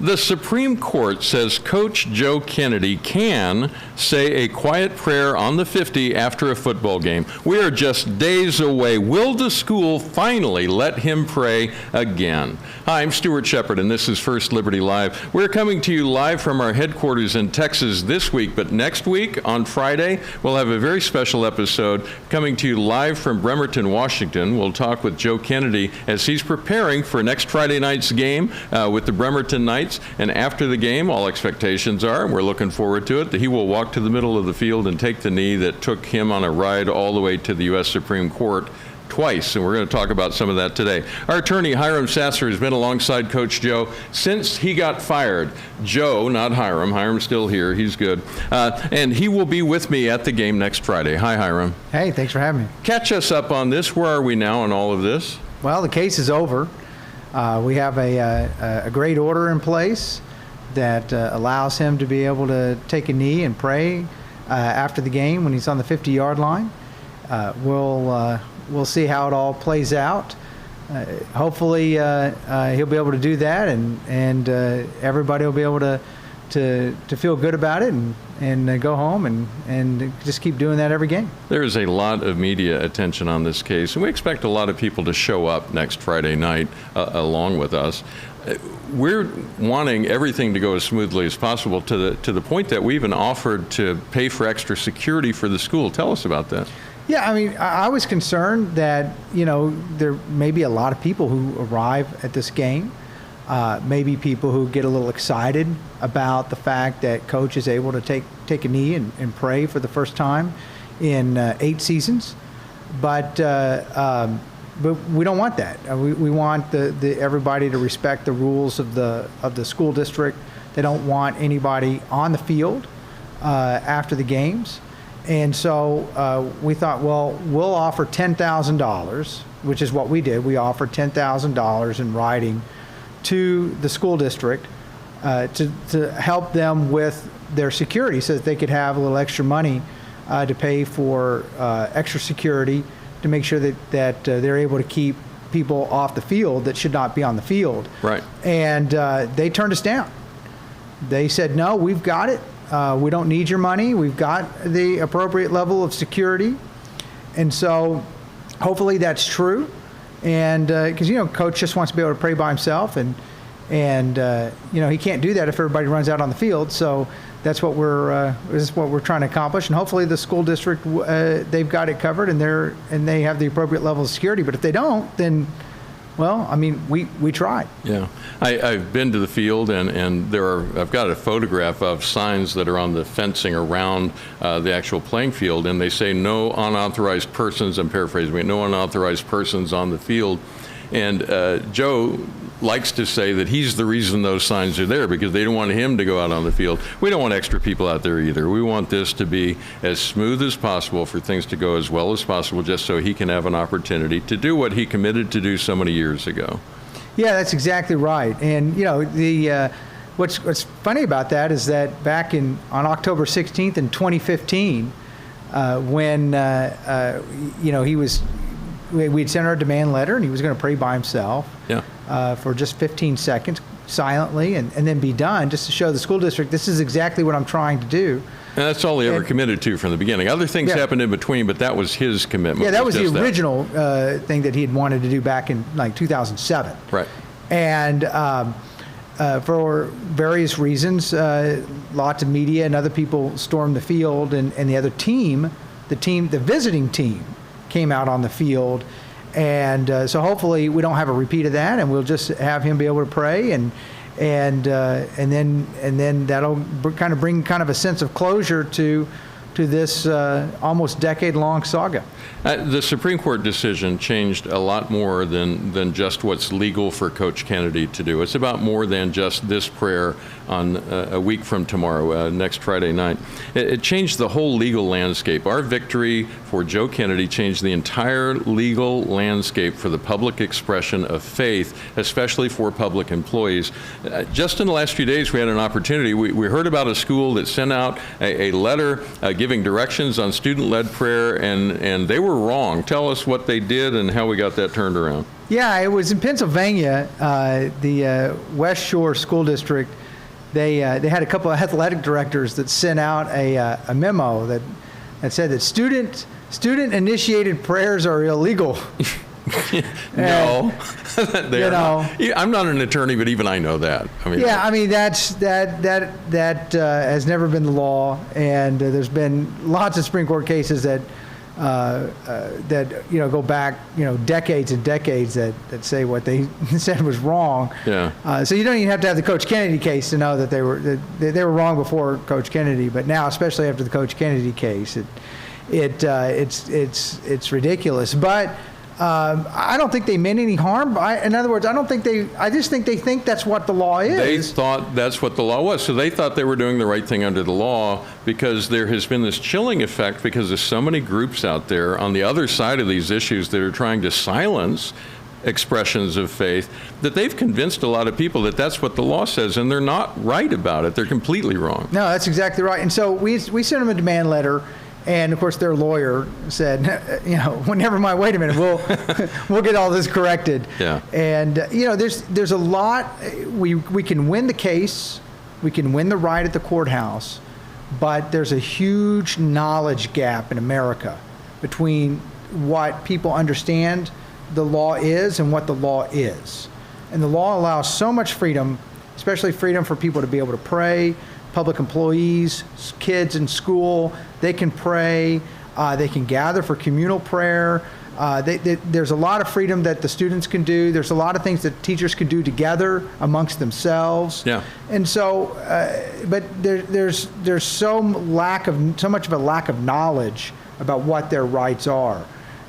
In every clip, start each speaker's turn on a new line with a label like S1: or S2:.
S1: The Supreme Court says Coach Joe Kennedy can say a quiet prayer on the 50 after a football game. We are just days away. Will the school finally let him pray again? Hi, I'm Stuart Shepard, and this is First Liberty Live. We're coming to you live from our headquarters in Texas this week, but next week on Friday, we'll have a very special episode coming to you live from Bremerton, Washington. We'll talk with Joe Kennedy as he's preparing for next Friday night's game with the Bremerton Knights. And after the game, all expectations are, and we're looking forward to it, that he will walk to the middle of the field and take the knee that took him on a ride all the way to the U.S. Supreme Court twice, and we're going to talk about some of that today. Our attorney, Hiram Sasser, has been alongside Coach Joe since he got fired. Joe, not Hiram. Hiram's still here. He's good. And he will be with me at the game next Friday. Hi, Hiram.
S2: Hey, thanks for having me.
S1: Catch us up on this. Where are we now on all of this?
S2: Well, the case is over. We have a great order in place that allows him to be able to take a knee and pray after the game when he's on the 50-yard line. We'll see how it all plays out. Hopefully, he'll be able to do that, and everybody will be able to feel good about it and go home and just keep doing that every game.
S1: There is a lot of media attention on this case, and we expect a lot of people to show up next Friday night along with us. We're wanting everything to go as smoothly as possible to the point that we even offered to pay for extra security for the school. Tell us about that.
S2: Yeah, I mean, I was concerned that, there may be a lot of people who arrive at this game, maybe people who get a little excited about the fact that Coach is able to take a knee and pray for the first time in 8 seasons. But we don't want that. We want everybody to respect the rules of the school district. They don't want anybody on the field after the games. And so we thought, well, we'll offer $10,000, which is what we did. We offered $10,000 in writing to the school district to help them with their security so that they could have a little extra money to pay for extra security to make sure that they're able to keep people off the field that should not be on the field.
S1: Right.
S2: And they turned us down. They said, no, we've got it. We don't need your money. We've got the appropriate level of security. And so hopefully that's true. And because, Coach just wants to be able to pray by himself. And he can't do that if everybody runs out on the field. So that's what we're trying to accomplish. And hopefully the school district, they've got it covered and they have the appropriate level of security. But if they don't, then, well, I mean, we tried.
S1: Yeah, I've been to the field, and I've got a photograph of signs that are on the fencing around the actual playing field, and they say no unauthorized persons. I'm paraphrasing, no unauthorized persons on the field. And Joe likes to say that he's the reason those signs are there because they don't want him to go out on the field. We don't want extra people out there either. We want this to be as smooth as possible, for things to go as well as possible, just so he can have an opportunity to do what he committed to do so many years ago.
S2: Yeah, that's exactly right. And what's funny about that is that back on October 16th in 2015, when we'd sent our demand letter and he was going to pray by himself. Yeah. For just 15 seconds silently and then be done, just to show the school district this is exactly what I'm trying to do.
S1: And that's all he ever committed to from the beginning. Other things happened in between, but that was his commitment.
S2: Yeah, that was the original thing that he had wanted to do back in 2007. Right. And for various reasons, lots of media and other people stormed the field, and the other team, the visiting team, came out on the field. And so hopefully we don't have a repeat of that, and we'll just have him be able to pray, and then that'll kind of bring kind of a sense of closure to this almost decade-long saga.
S1: The Supreme Court decision changed a lot more than just what's legal for Coach Kennedy to do. It's about more than just this prayer on a week from tomorrow, next Friday night. It changed the whole legal landscape. Our victory for Joe Kennedy changed the entire legal landscape for the public expression of faith, especially for public employees. Just in the last few days, we had an opportunity. We heard about a school that sent out a letter giving directions on student-led prayer, and they were wrong. Tell us what they did and how we got that turned around.
S2: Yeah, it was in Pennsylvania, the West Shore School District. They had a couple of athletic directors that sent out a memo that said that student-initiated prayers are illegal.
S1: No,
S2: you know,
S1: I'm not an attorney, but even I know that. I mean,
S2: yeah, I mean that has never been the law, and there's been lots of Supreme Court cases that go back decades and decades that say what they said was wrong.
S1: Yeah.
S2: So you don't even have to have the Coach Kennedy case to know that they were wrong before Coach Kennedy, but now, especially after the Coach Kennedy case, it's ridiculous. But I don't think they meant any harm. In other words, I just think they think that's what the law is.
S1: They thought that's what the law was. So they thought they were doing the right thing under the law, because there has been this chilling effect because there's so many groups out there on the other side of these issues that are trying to silence expressions of faith, that they've convinced a lot of people that that's what the law says, and they're not right about it. They're completely wrong.
S2: No, that's exactly right. And so we sent them a demand letter. And of course, their lawyer said, well, never mind. Wait a minute, we'll get all this corrected.
S1: Yeah.
S2: And there's a lot. We can win the case, we can win the right at the courthouse, but there's a huge knowledge gap in America between what people understand the law is and what the law is. And the law allows so much freedom, especially freedom for people to be able to pray. Public employees, kids in school, they can pray, they can gather for communal prayer. There's a lot of freedom that the students can do. There's a lot of things that teachers can do together amongst themselves.
S1: Yeah.
S2: And so, but there's so much of a lack of knowledge about what their rights are.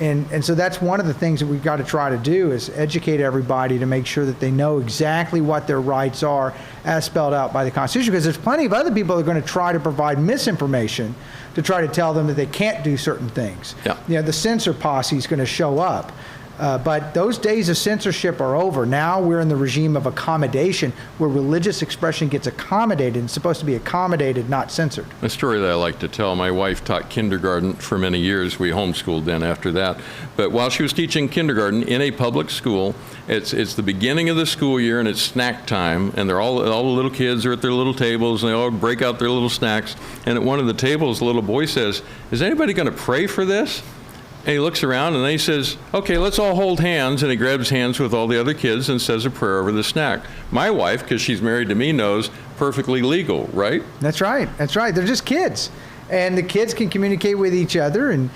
S2: And so that's one of the things that we've got to try to do is educate everybody to make sure that they know exactly what their rights are as spelled out by the Constitution, because there's plenty of other people that are going to try to provide misinformation to try to tell them that they can't do certain things.
S1: Yeah.
S2: The censor posse is going to show up. But those days of censorship are over. Now we're in the regime of accommodation, where religious expression gets accommodated and supposed to be accommodated, not censored.
S1: A story that I like to tell. My wife taught kindergarten for many years. We homeschooled then after that. But while she was teaching kindergarten in a public school, it's the beginning of the school year and it's snack time, and all the little kids are at their little tables and they all break out their little snacks. And at one of the tables, the little boy says, "Is anybody going to pray for this?" And he looks around and then he says, "Okay, let's all hold hands." And he grabs hands with all the other kids and says a prayer over the snack. My wife, because she's married to me, knows perfectly legal, right?
S2: That's right. That's right. They're just kids. And the kids can communicate with each other, and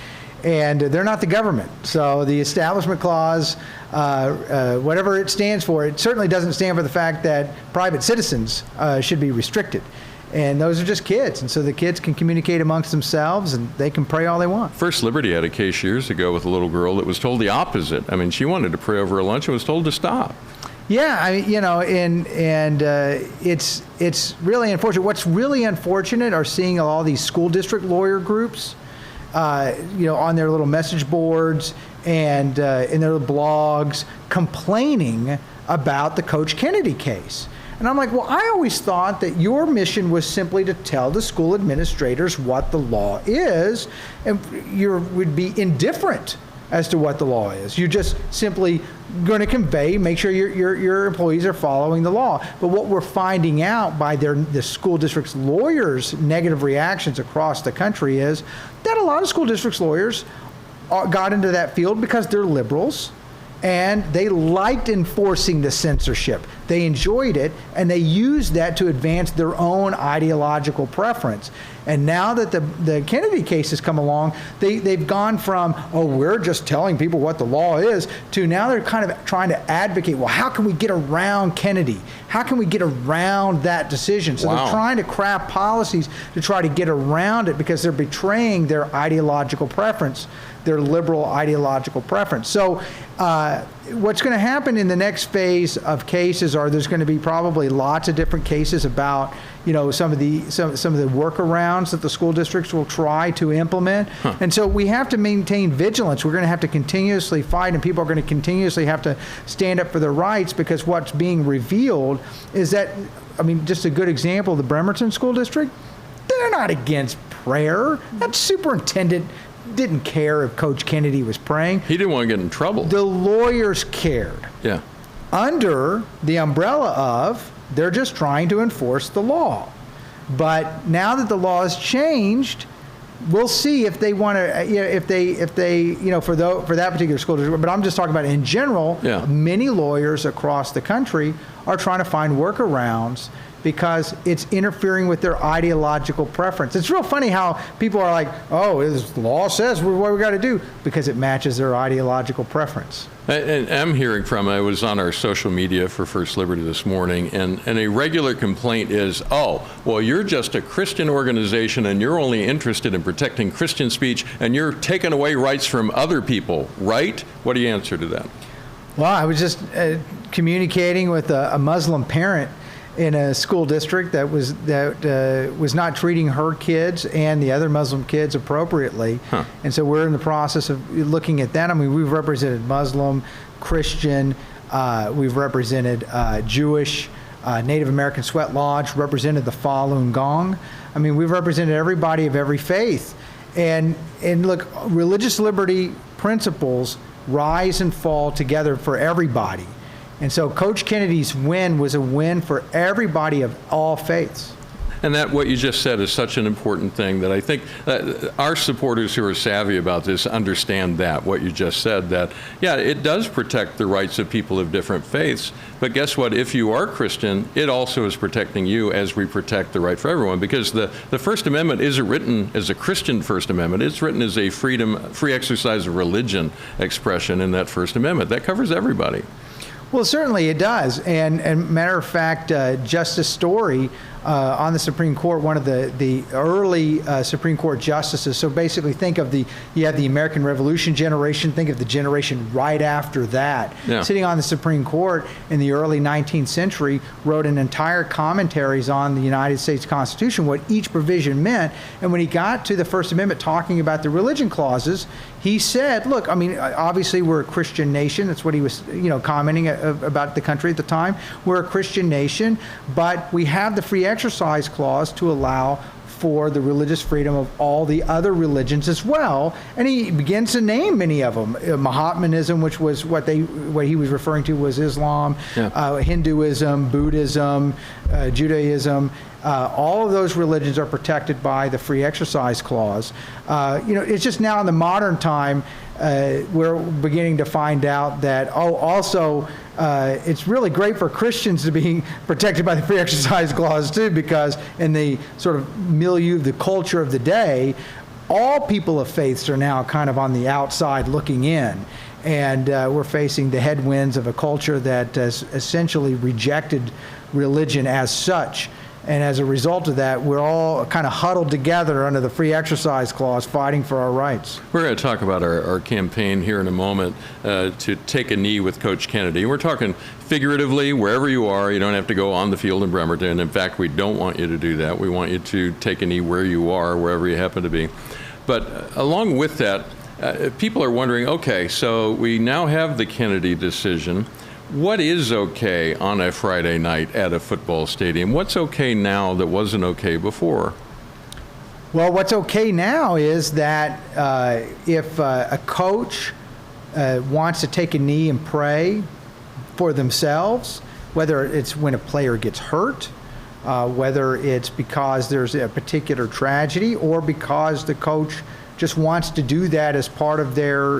S2: they're not the government. So the Establishment Clause, whatever it stands for, it certainly doesn't stand for the fact that private citizens should be restricted. And those are just kids. And so the kids can communicate amongst themselves and they can pray all they want.
S1: First Liberty had a case years ago with a little girl that was told the opposite. I mean, she wanted to pray over a lunch and was told to stop.
S2: Yeah, it's really unfortunate. What's really unfortunate are seeing all these school district lawyer groups, on their little message boards and in their blogs complaining about the Coach Kennedy case. And I'm like, well, I always thought that your mission was simply to tell the school administrators what the law is, and you would be indifferent as to what the law is. You're just simply going to make sure your employees are following the law. But what we're finding out by the school district's lawyers' negative reactions across the country is that a lot of school districts' lawyers got into that field because they're liberals. And they liked enforcing the censorship. They enjoyed it, and they used that to advance their own ideological preference. And now that the Kennedy case has come along, they've gone from, we're just telling people what the law is, to now they're kind of trying to advocate, well, how can we get around Kennedy? How can we get around that decision? So They're trying to craft policies to try to get around it because they're betraying their ideological preference, their liberal ideological preference. So what's going to happen in the next phase of cases are there's going to be probably lots of different cases about some of the workarounds that the school districts will try to implement. And so we have to maintain vigilance. We're going to have to continuously fight, and people are going to continuously have to stand up for their rights, because what's being revealed is that, just a good example, the Bremerton School District, they're not against prayer. That superintendent didn't care if Coach Kennedy was praying.
S1: He didn't want to get in trouble.
S2: The lawyers cared.
S1: Yeah.
S2: Under the umbrella of they're just trying to enforce the law. But now that the law has changed, we'll see if they want to, if they, for that particular school district. But I'm just talking about in general.
S1: Yeah.
S2: Many lawyers across the country are trying to find workarounds because it's interfering with their ideological preference. It's real funny how people are like, oh, the law says what we got to do, because it matches their ideological preference.
S1: And I'm hearing I was on our social media for First Liberty this morning, and a regular complaint is, oh, well, you're just a Christian organization and you're only interested in protecting Christian speech and you're taking away rights from other people, right? What do you answer to that?
S2: Well, I was just communicating with a Muslim parent in a school district that was not treating her kids and the other Muslim kids appropriately. Huh. And so we're in the process of looking at that. I mean, we've represented Muslim, Christian, we've represented Jewish, Native American Sweat Lodge, represented the Falun Gong. I mean, we've represented everybody of every faith. And look, religious liberty principles rise and fall together for everybody. And so Coach Kennedy's win was a win for everybody of all faiths.
S1: And that what you just said is such an important thing that I think our supporters who are savvy about this understand that, what you just said, that, yeah, it does protect the rights of people of different faiths. But guess what? If you are Christian, it also is protecting you as we protect the right for everyone. Because the First Amendment isn't written as a Christian First Amendment. It's written as a free exercise of religion expression in that First Amendment. That covers everybody.
S2: Well, certainly it does. And matter of fact, Justice Story on the Supreme Court, one of the early Supreme Court justices. So basically you have the American Revolution generation, think of the generation right after that. Yeah. Sitting on the Supreme Court in the early 19th century, wrote an entire commentaries on the United States Constitution, what each provision meant. And when he got to the First Amendment talking about the religion clauses, he said, look, I mean, obviously we're a Christian nation. That's what he was, commenting about the country at the time. We're a Christian nation, but we have the free exercise clause to allow for the religious freedom of all the other religions as well. And he begins to name many of them. Mohammedanism, which was what he was referring to was Islam, yeah. Hinduism, Buddhism, Judaism. All of those religions are protected by the free exercise clause. It's just now in the modern time, we're beginning to find out that, also, it's really great for Christians to be protected by the free exercise clause too, because in the sort of milieu of the culture of the day, all people of faiths are now kind of on the outside looking in. And we're facing the headwinds of a culture that has essentially rejected religion as such. And as a result of that, we're all kind of huddled together under the free exercise clause fighting for our rights.
S1: We're going to talk about our campaign here in a moment to take a knee with Coach Kennedy. We're talking figuratively, wherever you are. You don't have to go on the field in Bremerton. In fact, we don't want you to do that. We want you to take a knee where you are, wherever you happen to be. But along with that, people are wondering, okay, so we now have the Kennedy decision. What is okay on a Friday night at a football stadium? What's okay now that wasn't okay before?
S2: Well, what's okay now is that if a coach wants to take a knee and pray for themselves, whether it's when a player gets hurt, whether it's because there's a particular tragedy, or because the coach just wants to do that as part of their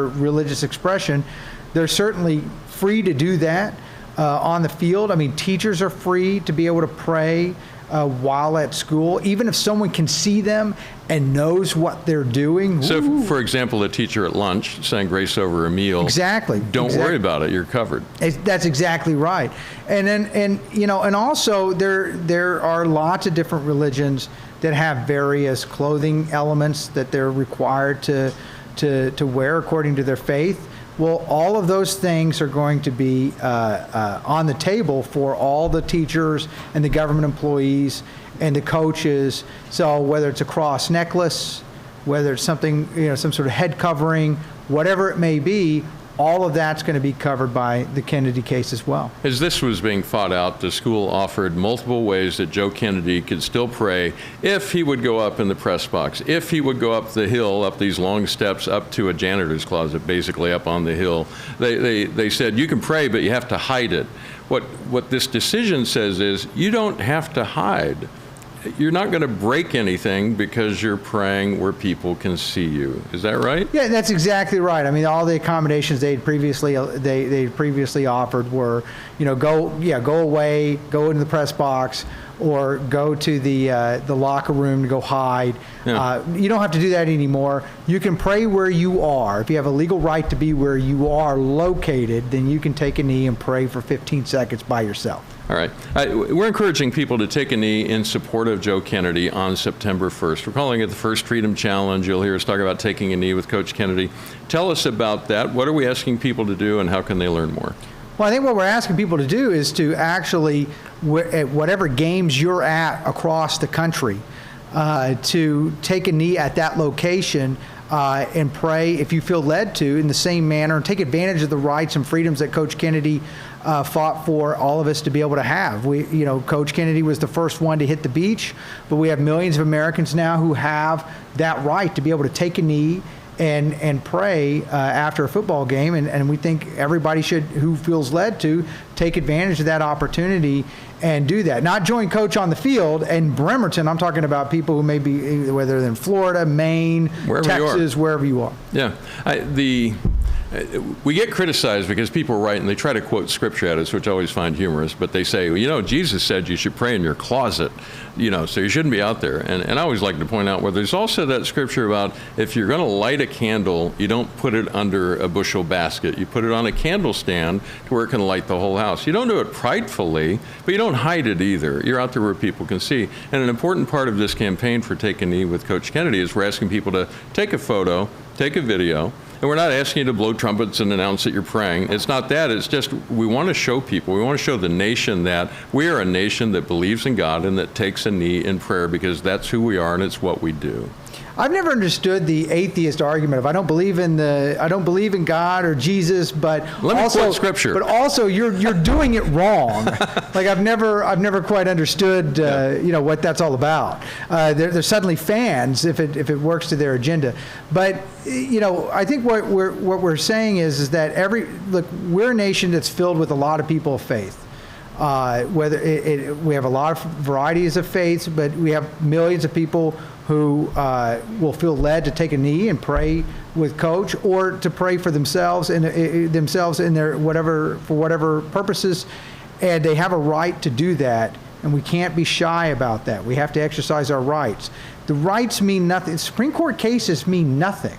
S2: religious expression, they're certainly free to do that on the field. I mean, teachers are free to be able to pray while at school, even if someone can see them and knows what they're doing.
S1: So, for example, a teacher at lunch saying grace over a meal.
S2: Exactly.
S1: Don't worry about it. You're covered.
S2: That's exactly right. And also there are lots of different religions that have various clothing elements that they're required to wear according to their faith. Well, all of those things are going to be on the table for all the teachers and the government employees and the coaches. So whether it's a cross necklace, whether it's something, some sort of head covering, whatever it may be, all of that's going to be covered by the Kennedy case as well.
S1: As this was being fought out, the school offered multiple ways that Joe Kennedy could still pray if he would go up in the press box, if he would go up the hill, up these long steps, up to a janitor's closet, basically up on the hill. They said, you can pray, but you have to hide it. What this decision says is, you don't have to hide. You're not going to break anything because you're praying where people can see you. Is that right?
S2: Yeah, that's exactly right. I mean, all the accommodations they'd previously offered were, go away, go into the press box, or go to the locker room to go hide.
S1: Yeah.
S2: You don't have to do that anymore. You can pray where you are. If you have a legal right to be where you are located, then you can take a knee and pray for 15 seconds by yourself.
S1: All right. We're encouraging people to take a knee in support of Joe Kennedy on September 1st. We're calling it the First Freedom Challenge. You'll hear us talk about taking a knee with Coach Kennedy. Tell us about that. What are we asking people to do, and how can they learn more?
S2: Well, I think what we're asking people to do is to actually, at whatever games you're at across the country, to take a knee at that location and pray, if you feel led to, in the same manner, and take advantage of the rights and freedoms that Coach Kennedy fought for all of us to be able to have. Coach Kennedy was the first one to hit the beach, but we have millions of Americans now who have that right to be able to take a knee and pray after a football game, and we think everybody should, who feels led to, take advantage of that opportunity and do that. Not join Coach on the field in Bremerton. I'm talking about people who may be, whether they're in Florida, Maine,
S1: wherever
S2: Texas, wherever you are.
S1: Yeah. We get criticized because people write and they try to quote scripture at us, which I always find humorous, but they say, Jesus said you should pray in your closet, so you shouldn't be out there. And I always like to point out where there's also that scripture about if you're going to light a candle, you don't put it under a bushel basket. You put it on a candle stand to where it can light the whole house. You don't do it pridefully, but you don't hide it either. You're out there where people can see. And an important part of this campaign for Take a Knee with Coach Kennedy is we're asking people to take a photo, take a video. And we're not asking you to blow trumpets and announce that you're praying. It's not that. It's just we want to show people, we want to show the nation that we are a nation that believes in God and that takes a knee in prayer, because that's who we are and it's what we do.
S2: I've never understood the atheist argument of I don't believe in God or Jesus, but
S1: let me quote scripture.
S2: But also you're doing it wrong. Like I've never quite understood what that's all about. They're suddenly fans if it works to their agenda. But I think what we're saying is that we're a nation that's filled with a lot of people of faith. We have a lot of varieties of faiths, but we have millions of people who will feel led to take a knee and pray with Coach, or to pray for themselves in their whatever purposes, and they have a right to do that, and we can't be shy about that. We have to exercise our rights. The rights mean nothing. Supreme Court cases mean nothing.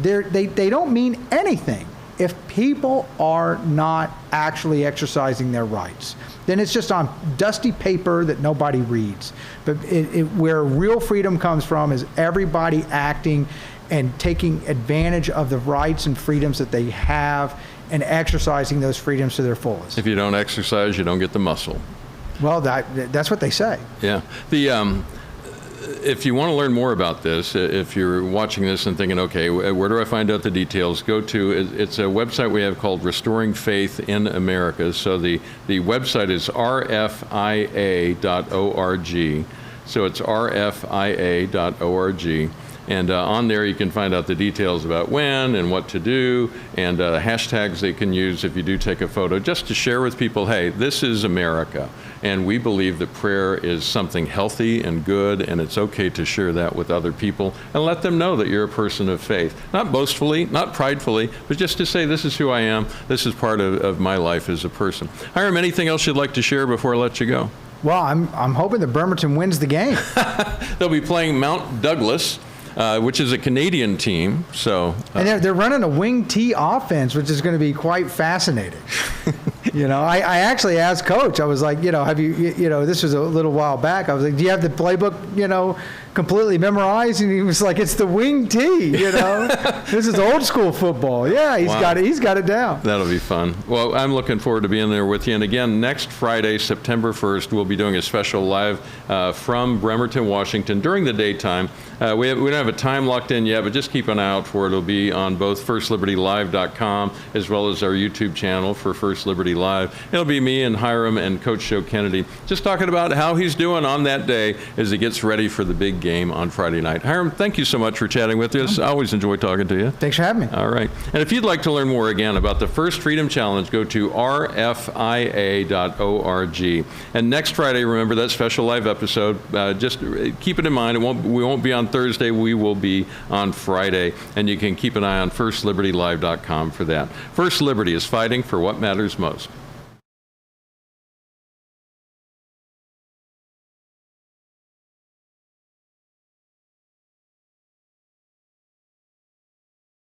S2: They don't mean anything if people are not actually exercising their rights. Then it's just on dusty paper that nobody reads. But where real freedom comes from is everybody acting and taking advantage of the rights and freedoms that they have and exercising those freedoms to their fullest.
S1: If you don't exercise, you don't get the muscle.
S2: Well, that's what they say.
S1: Yeah. If you want to learn more about this, if you're watching this and thinking, okay, where do I find out the details? Go to, it's a website we have called Restoring Faith in America. So the website is rfia.org. So it's rfia.org. And on there you can find out the details about when and what to do, and hashtags they can use if you do take a photo, just to share with people, hey, this is America. And we believe that prayer is something healthy and good, and it's okay to share that with other people and let them know that you're a person of faith. Not boastfully, not pridefully, but just to say, this is who I am. This is part of my life as a person. Hiram, anything else you'd like to share before I let you go?
S2: Well, I'm hoping that Bremerton wins the game.
S1: They'll be playing Mount Douglas, which is a Canadian team.
S2: And they're running a wing T offense, which is going to be quite fascinating. I actually asked Coach, I was like, have you, this was a little while back. I was like, do you have the playbook, completely memorized? And he was like, it's the wing T, This is old school football. Yeah, he's got it down.
S1: That'll be fun. Well, I'm looking forward to being there with you. And again, next Friday, September 1st, we'll be doing a special live from Bremerton, Washington during the daytime. We don't have a time locked in yet, but just keep an eye out for it. It'll be be on both FirstLibertyLive.com as well as our YouTube channel for First Liberty Live. It'll be me and Hiram and Coach Joe Kennedy just talking about how he's doing on that day as he gets ready for the big game on Friday night. Hiram, thank you so much for chatting with us. I always enjoy talking to you.
S2: Thanks for having me.
S1: All right. And if you'd like to learn more again about the First Freedom Challenge, go to rfia.org. And next Friday, remember that special live episode. Just keep it in mind. We won't be on Thursday. We will be on Friday. And you can keep an eye on FirstLibertyLive.com for that. First Liberty is fighting for what matters most.